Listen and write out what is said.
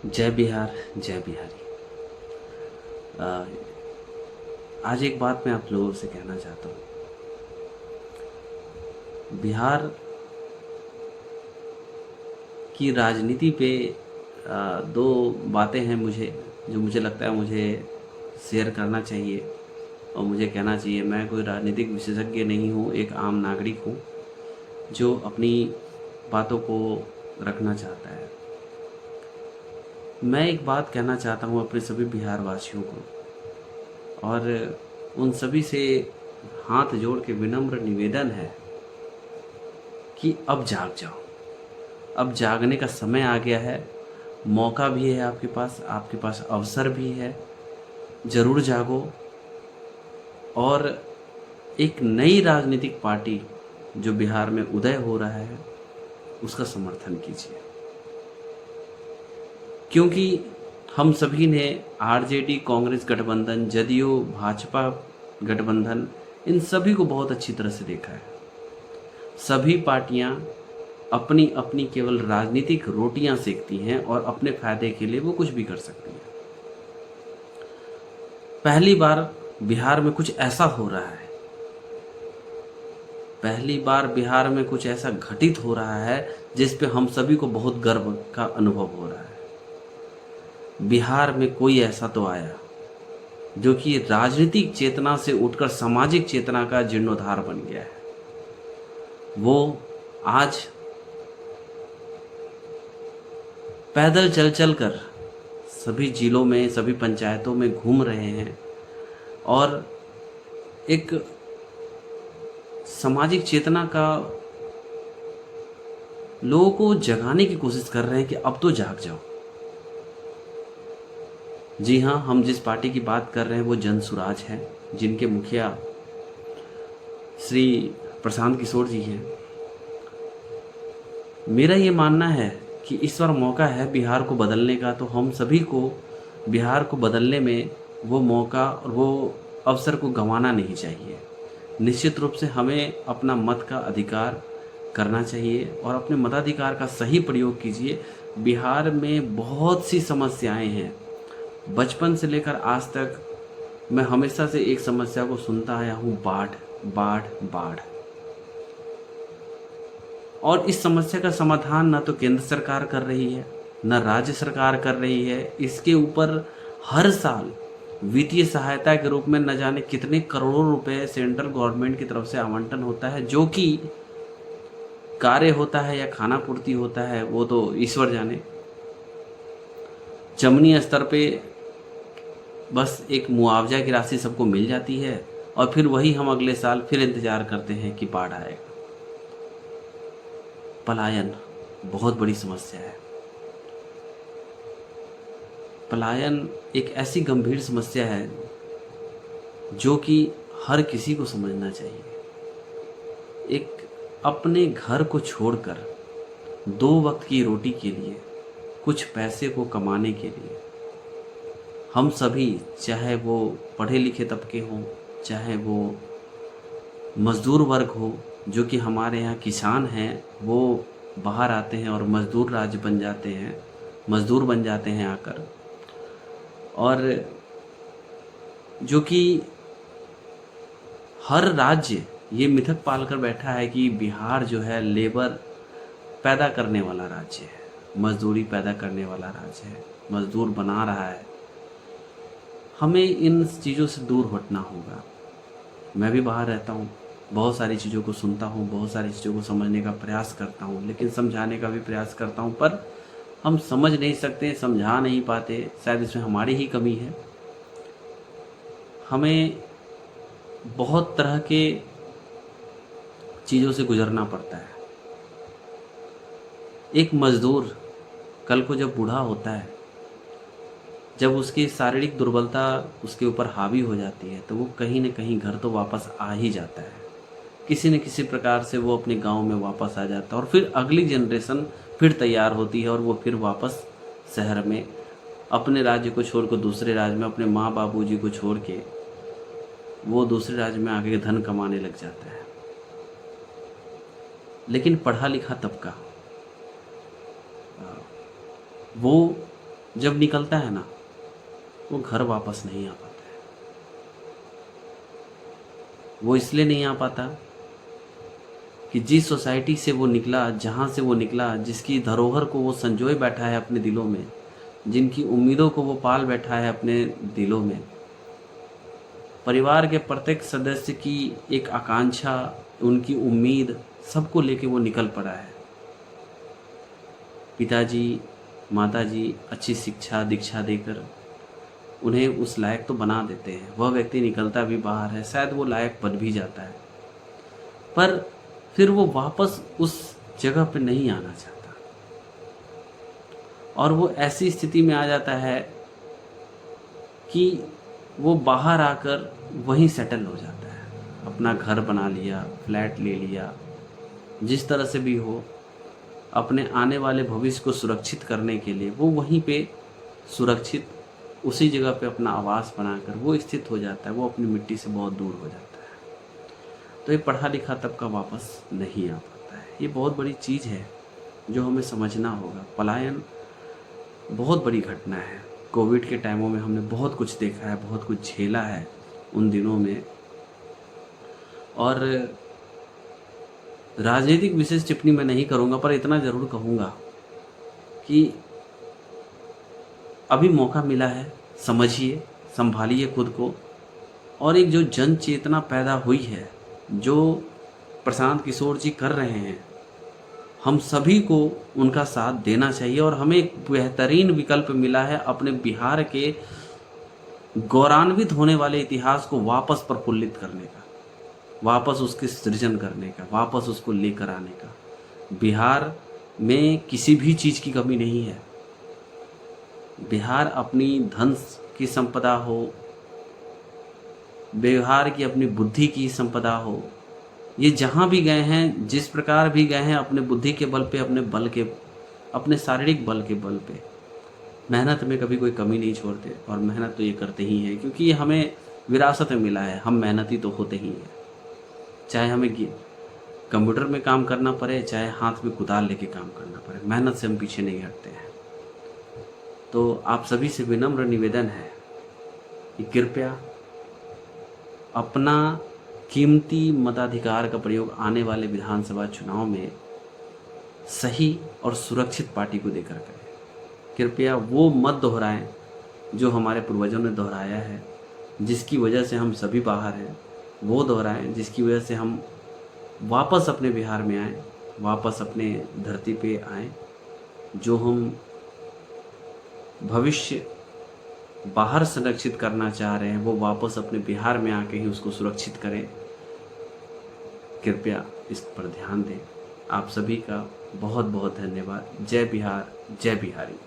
जय बिहार जय बिहारी। अ, आज एक बात मैं आप लोगों से कहना चाहता हूँ। बिहार की राजनीति पे दो बातें हैं जो मुझे लगता है मुझे शेयर करना चाहिए और मुझे कहना चाहिए। मैं कोई राजनीतिक विशेषज्ञ नहीं हूँ, एक आम नागरिक हूँ जो अपनी बातों को रखना चाहता है। मैं एक बात कहना चाहता हूँ अपने सभी बिहार वासियों को, और उन सभी से हाथ जोड़ के विनम्र निवेदन है कि अब जाग जाओ। अब जागने का समय आ गया है। मौका भी है आपके पास अवसर भी है। ज़रूर जागो और एक नई राजनीतिक पार्टी जो बिहार में उदय हो रहा है उसका समर्थन कीजिए, क्योंकि हम सभी ने आरजेडी, कांग्रेस गठबंधन, जदयू, भाजपा गठबंधन, इन सभी को बहुत अच्छी तरह से देखा है। सभी पार्टियां अपनी अपनी केवल राजनीतिक रोटियां सेकती हैं और अपने फायदे के लिए वो कुछ भी कर सकती हैं। पहली बार बिहार में कुछ ऐसा हो रहा है, पहली बार बिहार में कुछ ऐसा घटित हो रहा है जिस पे हम सभी को बहुत गर्व का अनुभव हो रहा है। बिहार में कोई ऐसा तो आया जो कि राजनीतिक चेतना से उठकर सामाजिक चेतना का जीर्णोद्धार बन गया है। वो आज पैदल चल चल कर सभी जिलों में, सभी पंचायतों में घूम रहे हैं और एक सामाजिक चेतना का लोगों को जगाने की कोशिश कर रहे हैं कि अब तो जाग जाओ। जी हाँ, हम जिस पार्टी की बात कर रहे हैं वो जन सुराज है, जिनके मुखिया श्री प्रशांत किशोर जी हैं। मेरा ये मानना है कि इस बार मौका है बिहार को बदलने का, तो हम सभी को बिहार को बदलने में वो मौका और वो अवसर को गंवाना नहीं चाहिए। निश्चित रूप से हमें अपना मत का अधिकार करना चाहिए और अपने मताधिकार का सही प्रयोग कीजिए। बिहार में बहुत सी समस्याएं हैं। बचपन से लेकर आज तक मैं हमेशा से एक समस्या को सुनता आया हूँ, बाढ़ बाढ़ बाढ़। और इस समस्या का समाधान ना तो केंद्र सरकार कर रही है, ना राज्य सरकार कर रही है। इसके ऊपर हर साल वित्तीय सहायता के रूप में न जाने कितने करोड़ों रुपए सेंट्रल गवर्नमेंट की तरफ से आवंटन होता है, जो कि कार्य होता है या खाना पूर्ति होता है वो तो ईश्वर जाने। जमीनी स्तर पे बस एक मुआवजा की राशि सबको मिल जाती है और फिर वही हम अगले साल फिर इंतजार करते हैं कि बाढ़ आएगा। पलायन बहुत बड़ी समस्या है। पलायन एक ऐसी गंभीर समस्या है जो कि हर किसी को समझना चाहिए। एक अपने घर को छोड़कर दो वक्त की रोटी के लिए, कुछ पैसे को कमाने के लिए हम सभी, चाहे वो पढ़े लिखे तबके हों, चाहे वो मज़दूर वर्ग हो, जो कि हमारे यहाँ किसान हैं, वो बाहर आते हैं और मज़दूर राज्य बन जाते हैं, मज़दूर बन जाते हैं आकर। और जो कि हर राज्य ये मिथक पाल कर बैठा है कि बिहार जो है लेबर पैदा करने वाला राज्य है, मजदूरी पैदा करने वाला राज्य है, मजदूर बना रहा है। हमें इन चीज़ों से दूर हटना होगा। मैं भी बाहर रहता हूँ, बहुत सारी चीज़ों को सुनता हूँ, बहुत सारी चीज़ों को समझने का प्रयास करता हूँ, लेकिन समझाने का भी प्रयास करता हूँ, पर हम समझ नहीं सकते, समझा नहीं पाते। शायद इसमें हमारी ही कमी है। हमें बहुत तरह के चीज़ों से गुजरना पड़ता है। एक मज़दूर कल को जब बूढ़ा होता है, जब उसकी शारीरिक दुर्बलता उसके ऊपर हावी हो जाती है, तो वो कहीं न कहीं घर तो वापस आ ही जाता है। किसी न किसी प्रकार से वो अपने गांव में वापस आ जाता है और फिर अगली जनरेशन फिर तैयार होती है और वो फिर वापस शहर में अपने राज्य को छोड़कर दूसरे राज्य में, अपने माँ बाबूजी को छोड़ के वो दूसरे राज्य में आके धन कमाने लग जाता है। लेकिन पढ़ा लिखा तबका वो जब निकलता है ना, वो घर वापस नहीं आ पाता है। वो इसलिए नहीं आ पाता कि जिस सोसाइटी से वो निकला, जहाँ से वो निकला, जिसकी धरोहर को वो संजोए बैठा है अपने दिलों में, जिनकी उम्मीदों को वो पाल बैठा है अपने दिलों में, परिवार के प्रत्येक सदस्य की एक आकांक्षा, उनकी उम्मीद, सबको लेके वो निकल पड़ा है। पिताजी, माताजी अच्छी शिक्षा दीक्षा देकर उन्हें उस लायक तो बना देते हैं, वह व्यक्ति निकलता भी बाहर है, शायद वो लायक बन भी जाता है, पर फिर वो वापस उस जगह पे नहीं आना चाहता, और वो ऐसी स्थिति में आ जाता है कि वो बाहर आकर वहीं सेटल हो जाता है। अपना घर बना लिया, फ्लैट ले लिया, जिस तरह से भी हो, अपने आने वाले भविष्य को सुरक्षित करने के लिए वो वहीं पे सुरक्षित उसी जगह पे अपना आवास बनाकर वो स्थित हो जाता है। वो अपनी मिट्टी से बहुत दूर हो जाता है। तो ये पढ़ा लिखा तबका वापस नहीं आ पाता है। ये बहुत बड़ी चीज़ है जो हमें समझना होगा। पलायन बहुत बड़ी घटना है। कोविड के टाइमों में हमने बहुत कुछ देखा है, बहुत कुछ झेला है उन दिनों में। और राजनीतिक विशेष टिप्पणी मैं नहीं करूँगा, पर इतना ज़रूर कहूँगा कि अभी मौका मिला है, समझिए, संभालिए खुद को, और एक जो जन चेतना पैदा हुई है, जो प्रशांत किशोर जी कर रहे हैं, हम सभी को उनका साथ देना चाहिए। और हमें एक बेहतरीन विकल्प मिला है अपने बिहार के गौरवान्वित होने वाले इतिहास को वापस प्रफुल्लित करने का, वापस उसके सृजन करने का, वापस उसको लेकर आने का। बिहार में किसी भी चीज़ की कमी नहीं है। बिहार अपनी धन की संपदा हो, बिहार की अपनी बुद्धि की संपदा हो, ये जहाँ भी गए हैं, जिस प्रकार भी गए हैं, अपने बुद्धि के बल पे, अपने बल के, अपने शारीरिक बल के बल पे, मेहनत में कभी कोई कमी नहीं छोड़ते। और मेहनत तो ये करते ही हैं, क्योंकि ये हमें विरासत में मिला है। हम मेहनती तो होते ही हैं, चाहे हमें कंप्यूटर में काम करना पड़े, चाहे हाथ में कुदाल लेके काम करना पड़े, मेहनत से हम पीछे नहीं हटते हैं। तो आप सभी से विनम्र निवेदन है कि कृपया अपना कीमती मताधिकार का प्रयोग आने वाले विधानसभा चुनाव में सही और सुरक्षित पार्टी को देकर करें। कृपया वो मत दोहराएं जो हमारे पूर्वजों ने दोहराया है, जिसकी वजह से हम सभी बाहर हैं। वो दोहराएं जिसकी वजह से हम वापस अपने बिहार में आएँ, वापस अपने धरती पे आएँ। जो हम भविष्य बाहर संरक्षित करना चाह रहे हैं, वो वापस अपने बिहार में आके ही उसको सुरक्षित करें। कृपया इस पर ध्यान दें। आप सभी का बहुत बहुत धन्यवाद। जय बिहार, जय बिहारी।